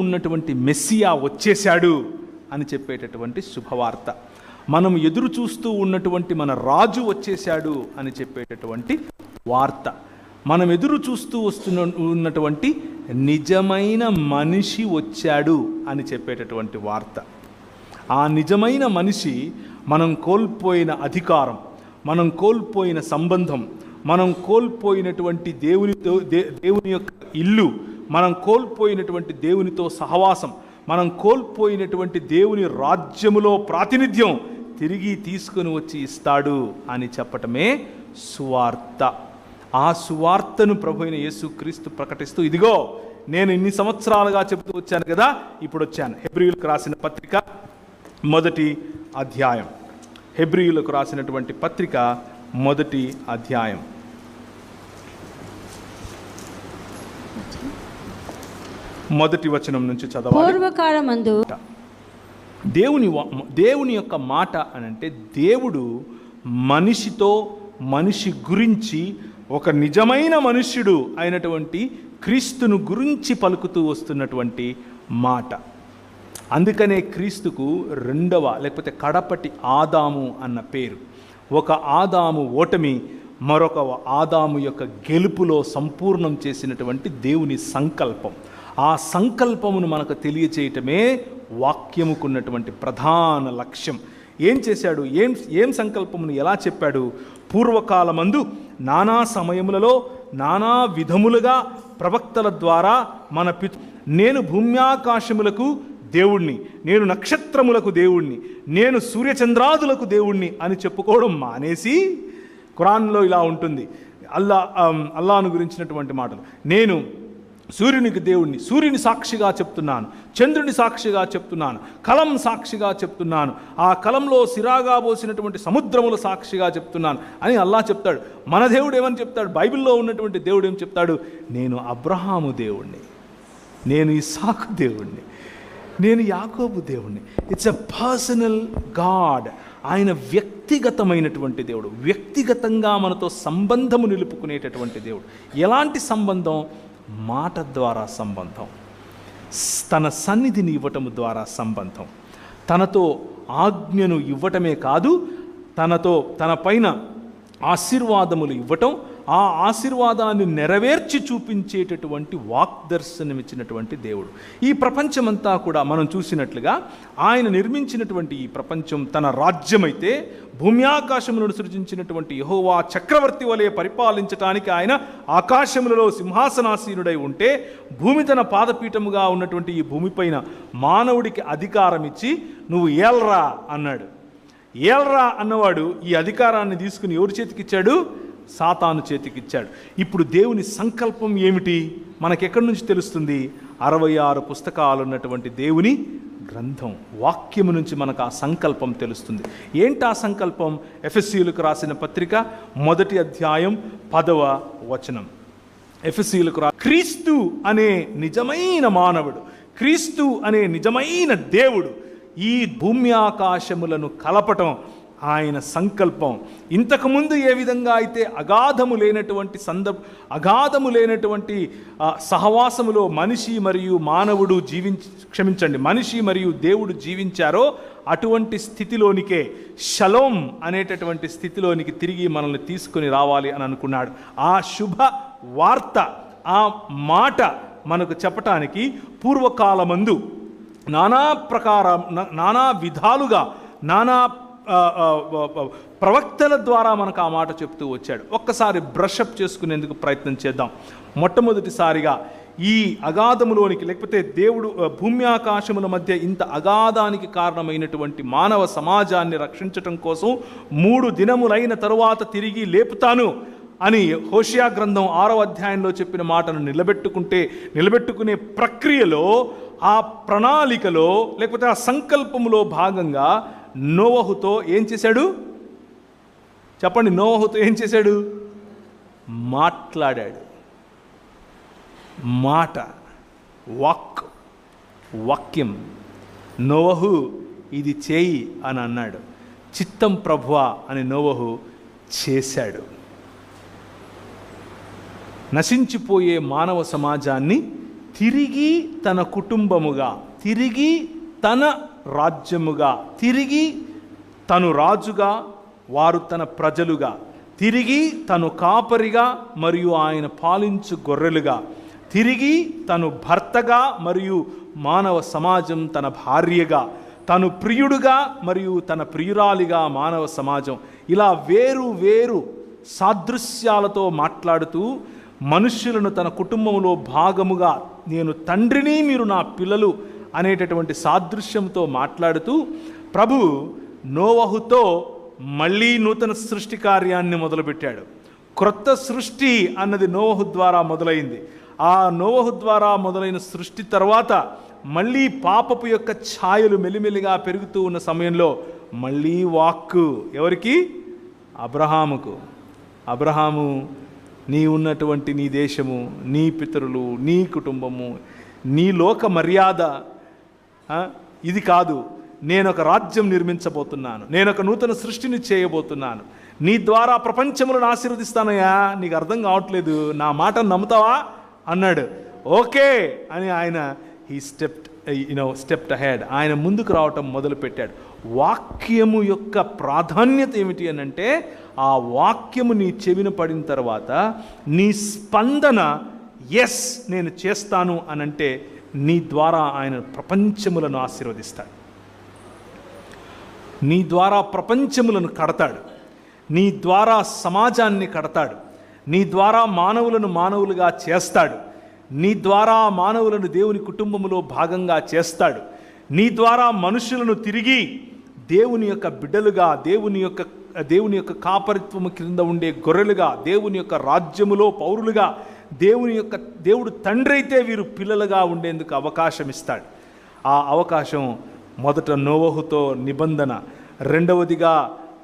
ఉన్నటువంటి మెస్సియా వచ్చేశాడు అని చెప్పేటటువంటి శుభవార్త. మనం ఎదురు చూస్తూ ఉన్నటువంటి మన రాజు వచ్చేశాడు అని చెప్పేటటువంటి వార్త. మనం ఎదురు చూస్తూ ఉన్నటువంటి నిజమైన మనిషి వచ్చాడు అని చెప్పేటటువంటి వార్త. ఆ నిజమైన మనిషి మనం కోల్పోయిన అధికారం, మనం కోల్పోయిన సంబంధం, మనం కోల్పోయినటువంటి దేవుని యొక్క ఇల్లు, మనం కోల్పోయినటువంటి దేవునితో సహవాసం, మనం కోల్పోయినటువంటి దేవుని రాజ్యములో ప్రాతినిధ్యం తిరిగి తీసుకుని వచ్చి ఇస్తాడు అని చెప్పటమే సువార్త. ఆ సువార్తను ప్రభు అయిన యేసుక్రీస్తు ప్రకటిస్తూ, ఇదిగో నేను ఇన్ని సంవత్సరాలుగా చెబుతూ వచ్చాను కదా, ఇప్పుడు వచ్చాను. హెబ్రీయులకు రాసిన పత్రిక 1వ అధ్యాయం. హెబ్రీయులకు రాసినటువంటి పత్రిక 1వ అధ్యాయం. మొదటి వచనం నుంచి చదవాలి. పూర్వకాలమందు దేవుని యొక్క మాట అనంటే, దేవుడు మనిషితో, మనిషి గురించి, ఒక నిజమైన మనుష్యుడు అయినటువంటి క్రీస్తును గురించి పలుకుతూ వస్తున్నటువంటి మాట. అందుకనే క్రీస్తుకు రెండవ లేకపోతే కడపటి ఆదాము అన్న పేరు. ఒక ఆదాము ఓటమి మరొక ఆదాము యొక్క గెలుపులో సంపూర్ణం చేసినటువంటి దేవుని సంకల్పం. ఆ సంకల్పమును మనకు తెలియచేయటమే వాక్యముకున్నటువంటి ప్రధాన లక్ష్యం. ఏం చేశాడు, ఏం సంకల్పమును ఎలా చెప్పాడు? పూర్వకాలమందు నానా సమయములలో నానా విధములుగా ప్రవక్తల ద్వారా నేను భూమ్యాకాశములకు దేవుణ్ణి, నేను నక్షత్రములకు దేవుణ్ణి, నేను సూర్యచంద్రాదులకు దేవుణ్ణి అని చెప్పుకోవడం మానేసి, ఖురాన్లో ఇలా ఉంటుంది, అల్లాను గురించినటువంటి మాటలు, నేను సూర్యునికి దేవుణ్ణి, సూర్యుని సాక్షిగా చెప్తున్నాను, చంద్రుని సాక్షిగా చెప్తున్నాను, కలం సాక్షిగా చెప్తున్నాను, ఆ కలంలో సిరాగా పోసినటువంటి సముద్రముల సాక్షిగా చెప్తున్నాను అని అల్లా చెప్తాడు. మన దేవుడు ఏమని చెప్తాడు? బైబిల్లో ఉన్నటువంటి దేవుడు ఏం చెప్తాడు? నేను అబ్రహాము దేవుణ్ణి, నేను ఇస్సాకు దేవుణ్ణి, నేను యాకోబు దేవుణ్ణి. It's a personal God. ఆయన వ్యక్తిగతమైనటువంటి దేవుడు, వ్యక్తిగతంగా మనతో సంబంధము నిలుపుకునేటటువంటి దేవుడు. ఎలాంటి సంబంధం? మాట ద్వారా సంబంధం, తన సన్నిధిని ఇవ్వటం ద్వారా సంబంధం, తనతో ఆజ్ఞను ఇవ్వటమే కాదు, తన పైన ఆశీర్వాదములు ఇవ్వటం, ఆ ఆశీర్వాదాన్ని నెరవేర్చి చూపించేటటువంటి వాగ్దర్శనమిచ్చినటువంటి దేవుడు. ఈ ప్రపంచమంతా కూడా మనం చూసినట్లుగా ఆయన నిర్మించినటువంటి ఈ ప్రపంచం తన రాజ్యమైతే, భూమ్యాకాశములను సృజించినటువంటి యెహోవా చక్రవర్తి వలె పరిపాలించటానికి ఆయన ఆకాశములలో సింహాసనాసీనుడై ఉంటే, భూమి తన పాదపీఠముగా ఉన్నటువంటి ఈ భూమిపైన మానవుడికి అధికారం ఇచ్చి నువ్వు ఏల్రా అన్నాడు. ఏల్రా అన్నవాడు ఈ అధికారాన్ని తీసుకుని ఎవరి చేతికిచ్చాడు? సాతాను చేతికిచ్చాడు. ఇప్పుడు దేవుని సంకల్పం ఏమిటి మనకెక్కడి నుంచి తెలుస్తుంది? 66 పుస్తకాలు ఉన్నటువంటి దేవుని గ్రంథం, వాక్యము నుంచి మనకు ఆ సంకల్పం తెలుస్తుంది. ఏంటి ఆ సంకల్పం? ఎఫెసీయులకు రాసిన పత్రిక 1వ అధ్యాయం 10వ వచనం. ఎఫెసీయులకు క్రీస్తు అనే నిజమైన మానవుడు, క్రీస్తు అనే నిజమైన దేవుడు ఈ భూమ్యాకాశములను కలపటం ఆయన సంకల్పం. ఇంతకుముందు ఏ విధంగా అయితే అగాధము లేనటువంటి సహవాసములో మనిషి మరియు మానవుడు మనిషి మరియు దేవుడు జీవించారో, అటువంటి స్థితిలోనికే, షలోం అనేటటువంటి స్థితిలోనికి తిరిగి మనల్ని తీసుకొని రావాలి అని అనుకున్నాడు. ఆ శుభ వార్త, ఆ మాట మనకు చెప్పటానికి పూర్వకాలమందు నానా విధాలుగా ప్రవక్తల ద్వారా మనకు ఆ మాట చెప్తూ వచ్చాడు. ఒక్కసారి బ్రషప్ చేసుకునేందుకు ప్రయత్నం చేద్దాం. మొట్టమొదటిసారిగా ఈ అగాధములోనికి, లేకపోతే దేవుడు భూమ్యాకాశముల మధ్య ఇంత అగాధానికి కారణమైనటువంటి మానవ సమాజాన్ని రక్షించటం కోసం 3 దినములైన తరువాత తిరిగి లేపుతాను అని హోషియా గ్రంథం 6వ అధ్యాయంలో చెప్పిన మాటను నిలబెట్టుకునే ప్రక్రియలో, ఆ ప్రణాళికలో, లేకపోతే ఆ సంకల్పములో భాగంగా నోవహుతో ఏం చేశాడు? చెప్పండి. నోవహుతో ఏం చేశాడు? మాట్లాడాడు. మాట, వాక్యం. నోవహు ఇది చేయి అని అన్నాడు. చిత్తం ప్రభువా అని నోవహు చేశాడు. నశించిపోయే మానవ సమాజాన్ని తిరిగి తన కుటుంబముగా, తిరిగి తన రాజ్యముగా, తిరిగి తను రాజుగా, వారు తన ప్రజలుగా, తిరిగి తను కాపరిగా మరియు ఆయన పాలించు గొర్రెలుగా, తిరిగి తను భర్తగా మరియు మానవ సమాజం తన భార్యగా, తను ప్రియుడుగా మరియు తన ప్రియురాలిగా మానవ సమాజం, ఇలా వేరు వేరు సాదృశ్యాలతో మాట్లాడుతూ మనుష్యులను తన కుటుంబంలో భాగముగా, నేను తండ్రిని మీరు నా పిల్లలు అనేటటువంటి సాదృశ్యంతో మాట్లాడుతూ ప్రభు నోవహుతో మళ్ళీ నూతన సృష్టి కార్యాన్ని మొదలుపెట్టాడు. క్రొత్త సృష్టి అన్నది నోవహు ద్వారా మొదలైంది. ఆ నోవహు ద్వారా మొదలైన సృష్టి తర్వాత మళ్ళీ పాపపు యొక్క ఛాయలు మెల్లిమెల్లిగా పెరుగుతూ ఉన్న సమయంలో మళ్ళీ వాక్కు ఎవరికి? అబ్రహాముకు. అబ్రహాము, నీ ఉన్నటువంటి నీ దేశము, నీ పితరులు, నీ కుటుంబము, నీ లోక మర్యాద ఇది కాదు. నేను ఒక రాజ్యం నిర్మించబోతున్నాను, నేను ఒక నూతన సృష్టిని చేయబోతున్నాను, నీ ద్వారా ప్రపంచములను ఆశీర్వదిస్తానయ్యా, నీకు అర్థం కావట్లేదు, నా మాటను నమ్ముతావా అన్నాడు. ఓకే అని ఆయన స్టెప్డ్ అహెడ్, ఆయన ముందుకు రావటం మొదలుపెట్టాడు. వాక్యము యొక్క ప్రాధాన్యత ఏమిటి అని అంటే, ఆ వాక్యము నీ చెవిన పడిన తర్వాత నీ స్పందన ఎస్ నేను చేస్తాను అనంటే నీ ద్వారా ఆయన ప్రపంచములను ఆశీర్వదిస్తాడు, నీ ద్వారా ప్రపంచములను కడతాడు, నీ ద్వారా సమాజాన్ని కడతాడు, నీ ద్వారా మానవులను మానవులుగా చేస్తాడు, నీ ద్వారా మానవులను దేవుని కుటుంబములో భాగంగా చేస్తాడు, నీ ద్వారా మనుషులను తిరిగి దేవుని యొక్క బిడ్డలుగా, దేవుని యొక్క కాపరిత్వము క్రింద ఉండే గొర్రెలుగా, దేవుని యొక్క రాజ్యములో పౌరులుగా, దేవుడు తండ్రి అయితే వీరు పిల్లలుగా ఉండేందుకు అవకాశం ఇస్తాడు. ఆ అవకాశం మొదట నోవహుతో నిబంధన, రెండవదిగా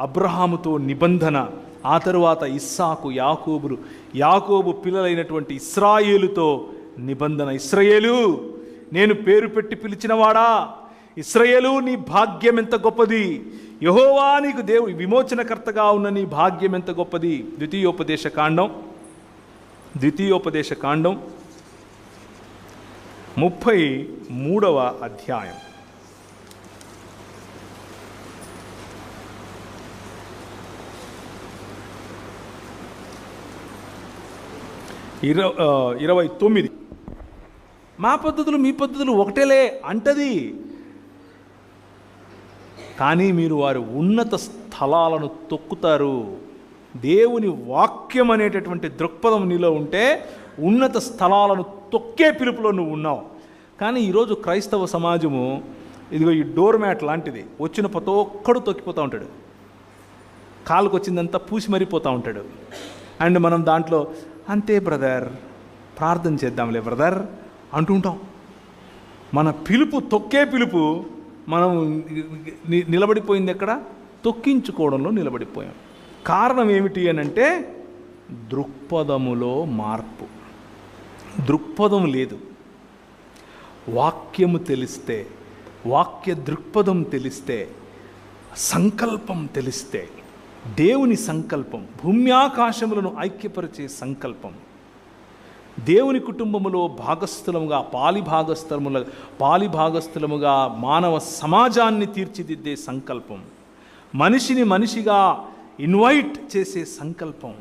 అబ్రహాముతో నిబంధన, ఆ తరువాత ఇస్సాకు, యాకోబు పిల్లలైనటువంటి ఇశ్రాయేలుతో నిబంధన. ఇశ్రాయేలు, నేను పేరు పెట్టి పిలిచినవాడా, ఇశ్రాయేలు నీ భాగ్యం ఎంత గొప్పది, యెహోవా నీకు విమోచనకర్తగా ఉన్న నీ భాగ్యం ఎంత గొప్పది. ద్వితీయోపదేశ కాండం 33వ అధ్యాయం 29. మా పద్ధతులు మీ పద్ధతులు ఒకటేలే అంటది, కానీ మీరు వారి ఉన్నత స్థలాలను తొక్కుతారు. దేవుని వాక్యం అనేటటువంటి దృక్పథం నీలో ఉంటే ఉన్నత స్థలాలను తొక్కే పిలుపులో నువ్వు ఉన్నావు. కానీ ఈరోజు క్రైస్తవ సమాజము ఇదిగో ఈ డోర్ మ్యాట్ లాంటిది, వచ్చిన ప్రతి ఒక్కడు తొక్కిపోతూ ఉంటాడు, కాలుకు వచ్చిందంతా పూసి మరిపోతూ ఉంటాడు. అండ్ మనం దాంట్లో అంతే బ్రదర్, ప్రార్థన చేద్దాంలే బ్రదర్ అంటుంటాం. మన పిలుపు తొక్కే పిలుపు మనం నిలబడిపోయింది ఎక్కడ? తొక్కించుకోవడంలో నిలబడిపోయాం. కారణం ఏమిటి అని అంటే దృక్పథములో మార్పు. దృక్పథం లేదు. వాక్యము తెలిస్తే, వాక్య దృక్పథం తెలిస్తే, సంకల్పం తెలిస్తే, దేవుని సంకల్పం, భూమ్యాకాశములను ఐక్యపరిచే సంకల్పం, దేవుని కుటుంబములో భాగస్థులముగా పాలిభాగస్థులముగా మానవ సమాజాన్ని తీర్చిదిద్దే సంకల్పం, మనిషిని మనిషిగా ఇన్వైట్ చేసే సంకల్పం,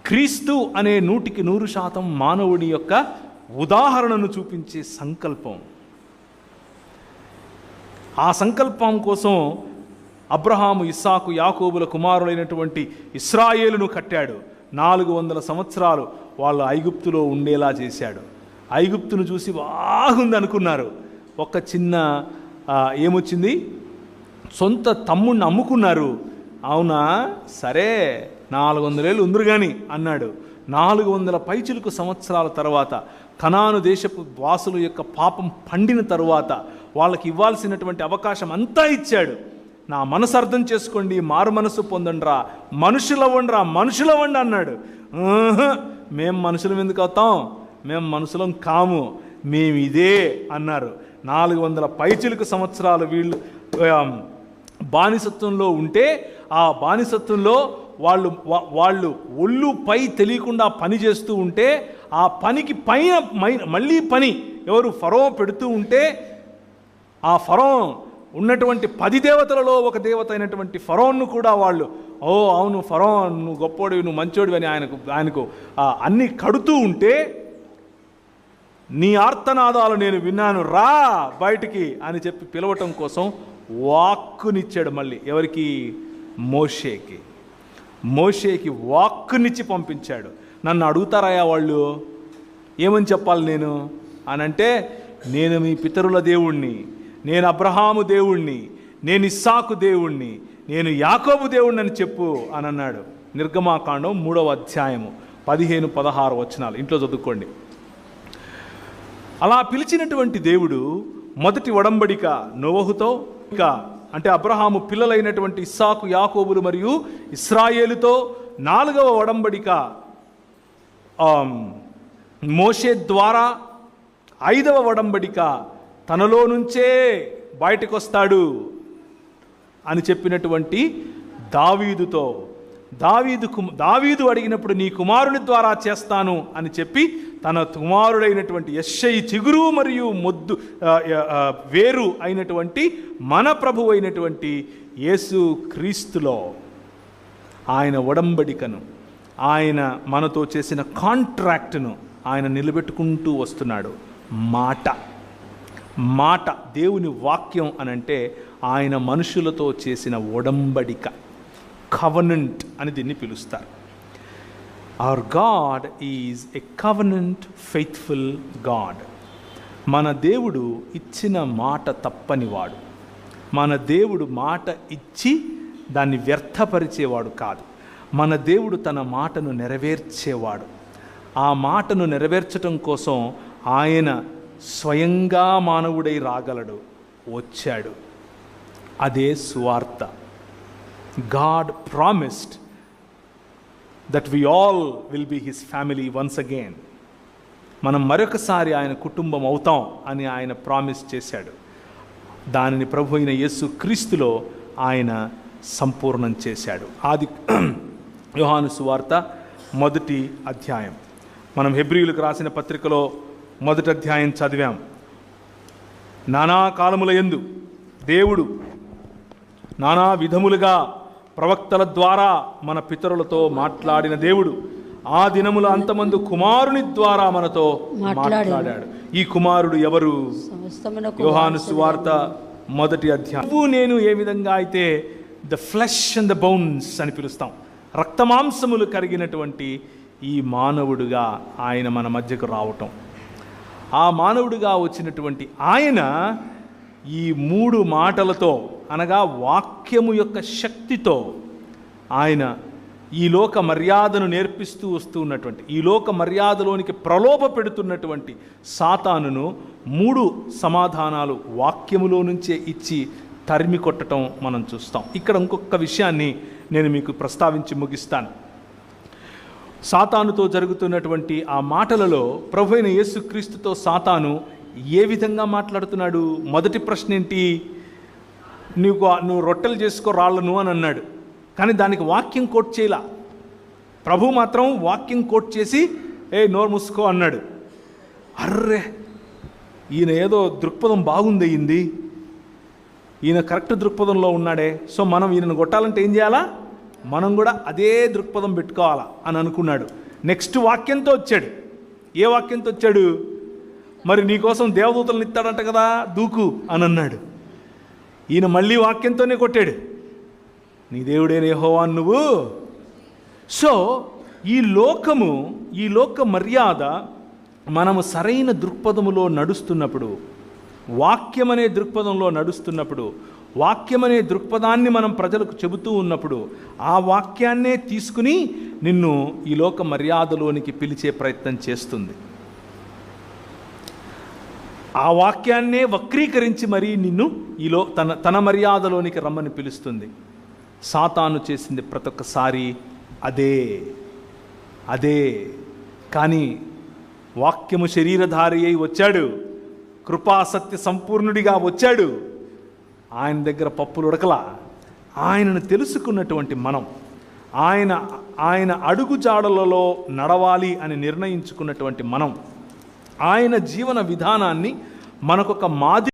క్రీస్తు అనే 100% మానవుడి యొక్క ఉదాహరణను చూపించే సంకల్పం. ఆ సంకల్పం కోసం అబ్రహాము, ఇస్సాకు, యాకోబుల కుమారులైనటువంటి ఇశ్రాయేలును కట్టాడు. 400 సంవత్సరాలు వాళ్ళు ఐగుప్తులో ఉండేలా చేశాడు. ఐగుప్తును చూసి బాగుంది అనుకున్నారు. ఒక చిన్న ఏమొచ్చింది, సొంత తమ్ముడిని అమ్ముకున్నారు. అవునా సరే 400 ఏళ్ళు ఉందరు కానీ అన్నాడు. 400 పైచిలుకు సంవత్సరాల తర్వాత కనాను దేశపు వాసుల యొక్క పాపం పండిన తరువాత వాళ్ళకి ఇవ్వాల్సినటువంటి అవకాశం అంతా ఇచ్చాడు. నా మనసు అర్థం చేసుకోండి, మారు మనసు పొందండిరా, మనుషులవ్వండి అన్నాడు. మేము మనుషులం ఎందుకు అవుతాం, మేము మనుషులం కాము, మేము ఇదే అన్నారు. 400 పైచిలుకు సంవత్సరాలు వీళ్ళు బానిసత్వంలో ఉంటే, ఆ బానిసత్వంలో వాళ్ళు ఒళ్ళు పై తెలియకుండా పని చేస్తూ ఉంటే, ఆ పనికి పైన మళ్ళీ పని ఎవరు ఫరో పెడుతూ ఉంటే, ఆ ఫరో ఉన్నటువంటి 10 దేవతలలో ఒక దేవత అయినటువంటి ఫరోన్ను కూడా వాళ్ళు, ఓ అవును ఫరో నువ్వు గొప్పోడివి, నువ్వు మంచోడివి అని ఆయనకు అన్నీ కడుతూ ఉంటే, నీ ఆర్తనాదాలు నేను విన్నాను, రా బయటికి అని చెప్పి పిలవటం కోసం వాక్కునిచ్చాడు. మళ్ళీ ఎవరికి? మోషేకి వాక్కునిచ్చి పంపించాడు. నన్ను అడుగుతారయ్యా వాళ్ళు, ఏమని చెప్పాలి నేను అనంటే, నేను మీ పితరుల దేవుణ్ణి, నేను అబ్రహాము దేవుణ్ణి, నేను ఇస్సాకు దేవుణ్ణి, నేను యాకోబు దేవుణ్ణి అని చెప్పు అని అన్నాడు. నిర్గమాకాండం 3వ అధ్యాయము 15-16 వచనాలు ఇంట్లో చదువుకోండి. అలా పిలిచినటువంటి దేవుడు మొదటి ఒడంబడిక నోవహుతో, అంటే అబ్రహాము పిల్లలైనటువంటి ఇస్సాకు, యాకోబులు మరియు ఇశ్రాయేలుతో, 4వ ఒడంబడిక మోషే ద్వారా, 5వ ఒడంబడిక తనలో నుంచే బయటకు వస్తాడు అని చెప్పినటువంటి దావీదుతో, దావీదు అడిగినప్పుడు నీ కుమారుని ద్వారా చేస్తాను అని చెప్పి తన కుమారుడైనటువంటి యెష్షయి చిగురు మరియు మొద్దు వేరు అయినటువంటి మన ప్రభు అయినటువంటి యేసు క్రీస్తులో ఆయన ఒడంబడికను, ఆయన మనతో చేసిన కాంట్రాక్ట్ను ఆయన నిలబెట్టుకుంటూ వస్తున్నాడు. మాట దేవుని వాక్యం అనంటే ఆయన మనుషులతో చేసిన ఒడంబడిక, కవనెంట్ అని దీన్ని పిలుస్తారు. Our God is a covenant faithful God. మన దేవుడు ఇచ్చిన మాట తప్పనివాడు. మన దేవుడు మాట ఇచ్చి దాన్ని వ్యర్థపరిచేవాడు కాదు. మన దేవుడు తన మాటను నెరవేర్చేవాడు. ఆ మాటను నెరవేర్చటం కోసం ఆయన స్వయంగా మానవుడై రాగలడు, వచ్చాడు. అదే సువార్త. God promised that we all will be his family once again. మనం మరొకసారి ఆయన కుటుంబం అవుతాం అని ఆయన ప్రామిస్ చేశాడు. దానిని ప్రభు అయిన యేసు క్రీస్తులో ఆయన సంపూర్ణం చేశాడు. ఆది యోహాను సువార్త 1వ అధ్యాయం. మనం హెబ్రీయులకు రాసిన పత్రికలో 1వ అధ్యాయం చదివాం. నానా కాలముల యందు దేవుడు నానా విధములుగా ప్రవక్తల ద్వారా మన పితరులతో మాట్లాడిన దేవుడు ఆ దినముల అంతమందు కుమారుని ద్వారా మనతో మాట్లాడాడు. ఈ కుమారుడు ఎవరు? యోహాను సువార్త 1వ అధ్యాయం. నువ్వు నేను ఏ విధంగా అయితే the flesh and the bones అని పిలుస్తాం, రక్తమాంసములు కరిగినటువంటి ఈ మానవుడుగా ఆయన మన మధ్యకు రావటం, ఆ మానవుడిగా వచ్చినటువంటి ఆయన ఈ 3 మాటలతో, అనగా వాక్యము యొక్క శక్తితో ఆయన ఈ లోక మర్యాదను నేర్పిస్తూ వస్తూ ఉన్నటువంటి, ఈ లోక మర్యాదలోనికి ప్రలోభ పెడుతున్నటువంటి సాతానును 3 సమాధానాలు వాక్యములో నుంచే ఇచ్చి తరిమి కొట్టడం మనం చూస్తాం. ఇక్కడ ఇంకొక విషయాన్ని నేను మీకు ప్రస్తావించి ముగిస్తాను. సాతానుతో జరుగుతున్నటువంటి ఆ మాటలలో ప్రభు అయిన యేసుక్రీస్తుతో సాతాను ఏ విధంగా మాట్లాడుతున్నాడు? మొదటి ప్రశ్న ఏంటి? నువ్వు రొట్టెలు చేసుకో రాళ్ళను అని అన్నాడు. కానీ దానికి వాక్యం కోట్ చేయలా. ప్రభు మాత్రం వాక్యం కోట్ చేసి నోరు మూసుకో అన్నాడు. అర్రే, ఈయన ఏదో దృక్పథం బాగుంది, ఈయన కరెక్ట్ దృక్పథంలో ఉన్నాడే, సో మనం ఈయనను కొట్టాలంటే ఏం చేయాలా? మనం కూడా అదే దృక్పథం పెట్టుకోవాలా అని అనుకున్నాడు. నెక్స్ట్ వాక్యంతో వచ్చాడు. ఏ వాక్యంతో వచ్చాడు? మరి నీకోసం దేవదూతలను ఇస్తాడంట కదా, దూకు అని అన్నాడు. ఈయన మళ్ళీ వాక్యంతోనే కొట్టాడు, నీ దేవుడైన యెహోవా నువ్వు. సో ఈ లోక మర్యాద మనము సరైన దృక్పథములో నడుస్తున్నప్పుడు, వాక్యమనే దృక్పథంలో నడుస్తున్నప్పుడు, వాక్యమనే దృక్పథాన్ని మనం ప్రజలకు చెబుతూ ఉన్నప్పుడు, ఆ వాక్యాన్నే తీసుకుని నిన్ను ఈ లోక మర్యాదలోనికి పిలిచే ప్రయత్నం చేస్తుంది. ఆ వాక్యాన్నే వక్రీకరించి మరీ నిన్ను తన మర్యాదలోనికి రమ్మని పిలుస్తుంది. సాతాను చేసింది ప్రతి ఒక్కసారి అదే. కానీ వాక్యము శరీరధారి అయి వచ్చాడు, కృపాసత్య సంపూర్ణుడిగా వచ్చాడు. ఆయన దగ్గర పప్పులు ఉడకలా. ఆయనను తెలుసుకున్నటువంటి మనం, ఆయన అడుగుజాడలలో నడవాలి అని నిర్ణయించుకున్నటువంటి మనం ఆయన జీవన విధానాన్ని మనకొక మాదిరి